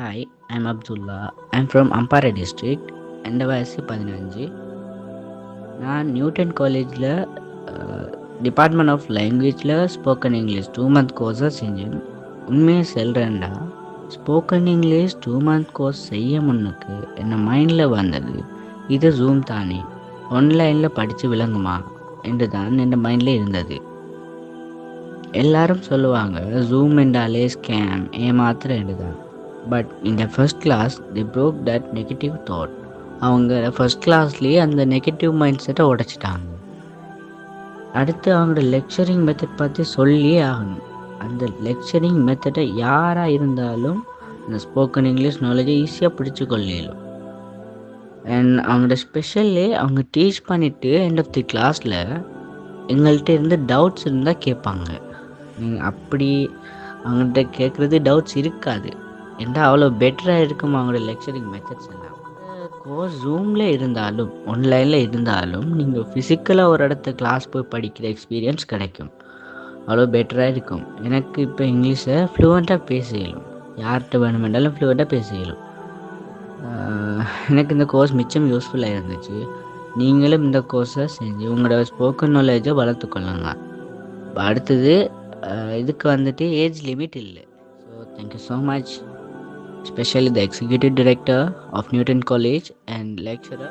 Hi, I'm Abdullah. I'm from Ampara district. എൻ്റെ വയസ്സ് 15. நான் நியூட்டன் காலேஜில் டிபார்ட்மெண்ட் ஆஃப் லாங்குவேஜில் ஸ்போக்கன் இங்கிலீஷ் 2 மந்த் கோர்ஸாக செஞ்சேன். உண்மையை சொல்கிறேன்டா, ஸ்போக்கன் இங்கிலீஷ் 2 மந்த் கோர்ஸ் செய்ய முன்னுக்கு என் மைண்டில் வந்தது, இது ஜூம் தானே, ஆன்லைனில் படித்து விளங்குமா என்று தான் என் மைண்டில் இருந்தது. எல்லாரும் சொல்லுவாங்க ஜூம் என்றாலே ஸ்கேம், ஏமாத்துற என்று தான். பட் இந்த first class the broke that negative thought. அவங்க ஃபர்ஸ்ட் கிளாஸ்லேயே அந்த நெகட்டிவ் மைண்ட் செட்டை உடைச்சிட்டாங்க. அடுத்து அவங்களோட லெக்சரிங் மெத்தட் பற்றி சொல்லியே ஆகணும். அந்த லெக்சரிங் மெத்தடை யாராக இருந்தாலும் அந்த ஸ்போக்கன் இங்கிலீஷ் நாலேஜை ஈஸியாக பிடிச்சி கொள்ளிடும். அண்ட் அவங்களோட ஸ்பெஷல்லே அவங்க டீச் பண்ணிவிட்டு எண்ட் ஆஃப் தி கிளாஸில் எங்கள்கிட்ட இருந்து டவுட்ஸ் இருந்தால் கேட்பாங்க. நீங்கள் அப்படி அவங்கள்ட்ட கேட்குறது டவுட்ஸ் இருக்காது. ஏன்டா அவ்வளோ பெட்டராக இருக்கும் அவங்களோட லெக்சரிங் மெத்தட்ஸ் எல்லாம். கோர்ஸ் ஜூமில் இருந்தாலும் ஆன்லைனில் இருந்தாலும் நீங்கள் ஃபிசிக்கலாக ஒரு இடத்த கிளாஸ் போய் படிக்கிற எக்ஸ்பீரியன்ஸ் கிடைக்கும். அவ்வளோ பெட்டராக இருக்கும். எனக்கு இப்போ இங்கிலீஷை ஃப்ளூவெண்ட்டாக பேச இயலும். யார்கிட்ட வேணுமென்றாலும் ஃப்ளூவெண்ட்டாக பேச இயலும். எனக்கு இந்த கோர்ஸ் மிச்சம் யூஸ்ஃபுல்லாக இருந்துச்சு. நீங்களும் இந்த கோர்ஸை செஞ்சு உங்களோட ஸ்போக்கன் நாலேஜை வளர்த்துக்கொள்ளுங்க. அடுத்தது இதுக்கு வந்துட்டு ஏஜ் லிமிட் இல்லை. So thank you so much, especially the executive director of Newton College and lecturer.